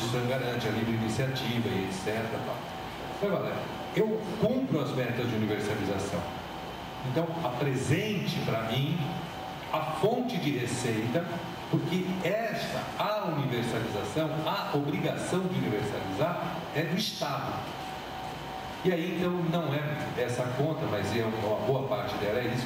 Constituição garante a livre iniciativa e etc. Agora, eu cumpro as metas de universalização. Então, apresente para mim a fonte de receita, porque a universalização, a obrigação de universalizar é do Estado. E aí, então, não é essa conta, mas uma boa parte dela é isso.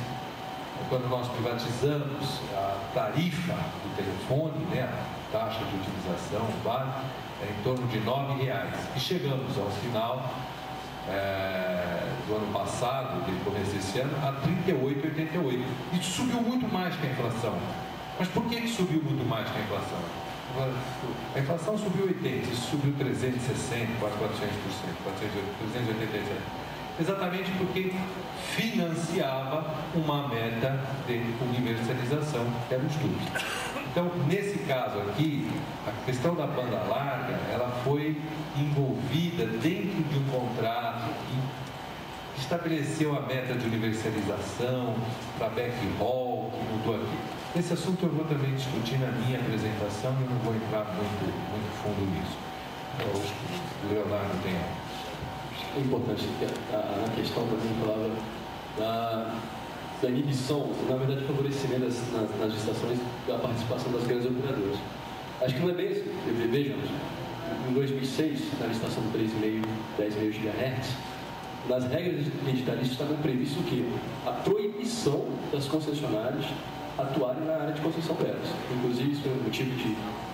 Quando nós privatizamos a tarifa do telefone, né, a taxa de utilização básica, é em torno de R$9. E chegamos ao final do ano passado, do começo desse ano, a R$38,88. Isso subiu muito mais que a inflação. Mas por que subiu muito mais que a inflação? A inflação subiu 80%, isso subiu 360%, quase 400%, 387%. Exatamente porque financiava uma meta de universalização, que era o estudo. Então, nesse caso aqui, a questão da banda larga, ela foi envolvida dentro de um contrato que estabeleceu a meta de universalização para backhaul, que mudou aqui. Esse assunto eu vou também discutir na minha apresentação e não vou entrar muito fundo nisso. Eu acho que o Leonardo tem algo. É importante na questão também falava da inibição, na verdade, favorecimento nas licitações da participação das grandes operadoras. Acho que não é bem assim. Vejamos, em 2006, na licitação do 3,5 10,5 GHz, nas regras editaristas estavam previsto o quê? A proibição das concessionárias atuarem na área de concessão delas. Inclusive, isso foi um motivo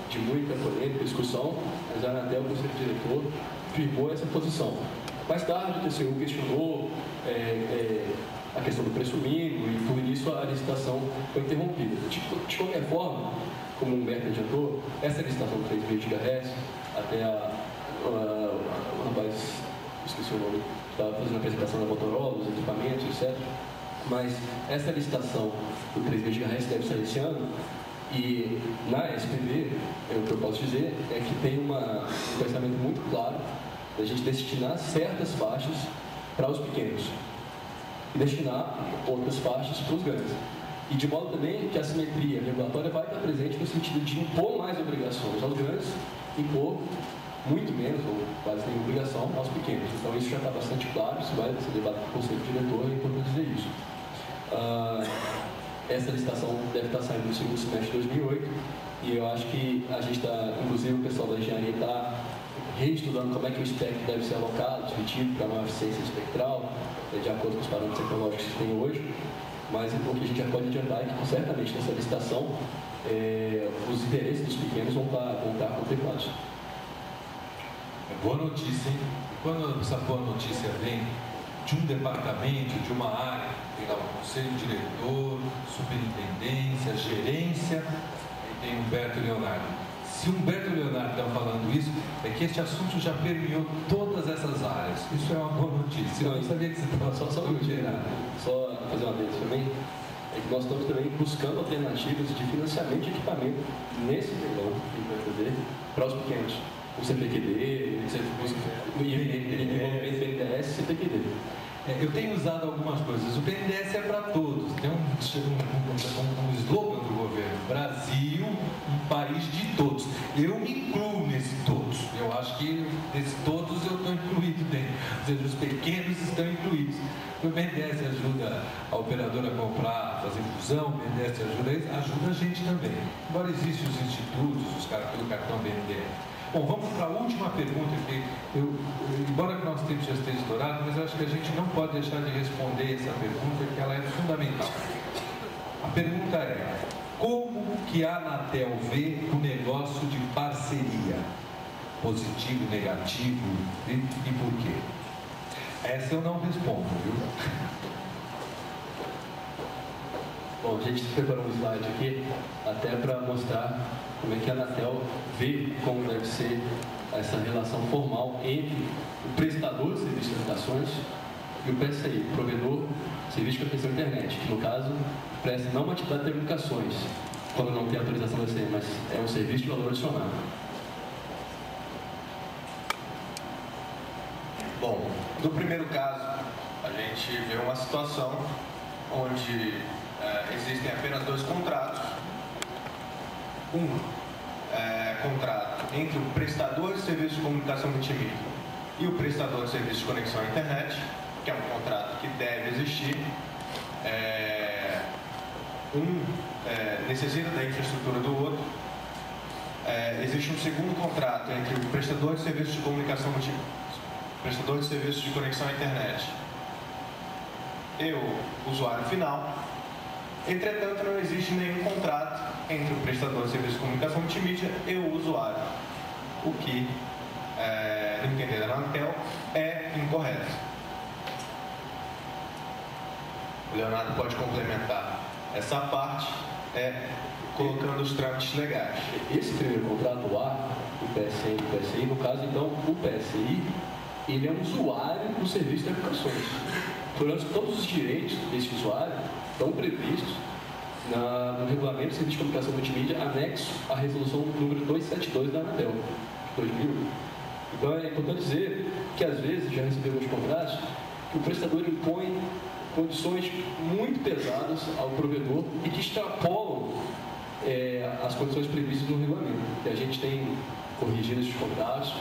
de muita polêmica, discussão, mas a Anatel, o conselho diretor, firmou essa posição. Mais tarde, o TCU questionou a questão do preço mínimo e, por isso, a licitação foi interrompida. De qualquer forma, como o Humberto adiantou, essa licitação do 3,5 GHz, até o rapaz, esqueci o nome, estava fazendo a apresentação da Motorola, os equipamentos, etc. Mas essa licitação do 3,5 GHz deve sair esse ano. E na SPV, o que eu posso dizer é que tem um pensamento muito claro da gente destinar certas faixas para os pequenos e destinar outras faixas para os grandes. E de modo também que a simetria regulatória vai estar presente no sentido de impor mais obrigações aos grandes, impor muito menos, ou quase nenhuma obrigação, aos pequenos. Então isso já está bastante claro, isso vai ser debatido com o Conselho Diretor, é importante dizer isso. Essa licitação deve estar saindo no segundo semestre de 2008 e eu acho que a gente está, inclusive o pessoal da engenharia está reestudando como é que o espectro deve ser alocado, dividido para maior eficiência espectral, de acordo com os parâmetros tecnológicos que tem hoje, mas o que a gente já pode adiantar é que certamente nessa licitação os interesses dos pequenos vão estar contemplados. Boa notícia, hein? Quando essa boa notícia vem de um departamento, de uma área, tem lá o conselho diretor, superintendência, gerência, e tem Humberto e Leonardo. Se Humberto e Leonardo estão falando isso, é que este assunto já permeou todas essas áreas. Isso é uma boa notícia. Eu não sabia que você estava só fazer uma vez também, é que nós estamos também buscando alternativas de financiamento de equipamento nesse leilão que a gente vai fazer para os pequenos. O CPQD, o envolvimento BNDES e CPQD. Eu tenho usado algumas coisas. O BNDES é para todos. Tem um slogan do governo: Brasil, um país de todos. Eu me incluo nesse todos. Eu acho que nesse todos eu estou incluído dentro. Ou seja, os pequenos estão incluídos. O BNDES ajuda a operadora a comprar, fazer fusão, o BNDES ajuda a gente também. Embora existam os institutos, pelo cartão BNDES. Bom, vamos para a última pergunta, que embora que nosso tempo já esteja estourado, mas eu acho que a gente não pode deixar de responder essa pergunta, que ela é fundamental. A pergunta é: como que a Anatel vê o negócio de parceria? Positivo, negativo e por quê? Essa eu não respondo, viu? Bom, a gente preparou um slide aqui até para mostrar como é que a Anatel vê como deve ser essa relação formal entre o prestador de serviço de comunicações e o PSI, o provedor de serviço de proteção da internet, que no caso presta não uma atividade de telecomunicações, quando não tem autorização da CE, mas é um serviço de valor adicionado. Bom, no primeiro caso, a gente vê uma situação onde existem apenas dois contratos. Um contrato entre o prestador de serviço de comunicação multimídia e o prestador de serviço de conexão à internet, que é um contrato que deve existir. Necessita da infraestrutura do outro. Existe um segundo contrato entre o prestador de serviço de comunicação multimídia, prestador de serviço de conexão à internet e o usuário final. Entretanto, não existe nenhum contrato entre o prestador de serviço de comunicação multimídia e o usuário, o que, no entender da Anatel, é incorreto. O Leonardo pode complementar essa parte, colocando os trâmites legais. Esse primeiro contrato, o A, o PSN e o PSI, no caso, então, o PSI, ele é um usuário do serviço de aplicações. Portanto, todos os direitos desse usuário estão previstos no Regulamento de Serviço de Comunicação Multimídia, anexo à Resolução número 272 da Anatel, de 2000. Então, é importante dizer que, às vezes, já recebemos contratos que o prestador impõe condições muito pesadas ao provedor e que extrapolam as condições previstas no regulamento. E a gente tem corrigido esses contratos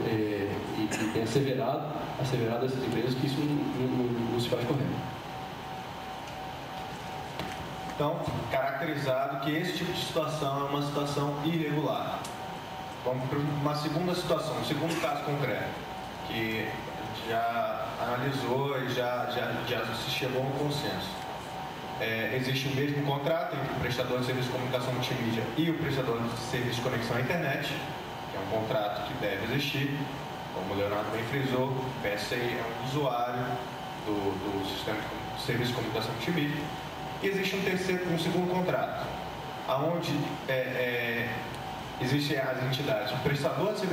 e tem asseverado essas empresas que isso não se faz correto. Então, caracterizado que esse tipo de situação é uma situação irregular. Vamos para uma segunda situação, um segundo caso concreto, que já analisou e já se chegou a um consenso. Existe o mesmo contrato entre o prestador de serviço de comunicação multimídia e o prestador de serviço de conexão à internet, que é um contrato que deve existir. Como o Leonardo bem frisou, o PSI é um usuário do sistema de serviço de comunicação multimídia. E existe um segundo contrato, onde existem as entidades, o prestador de serviço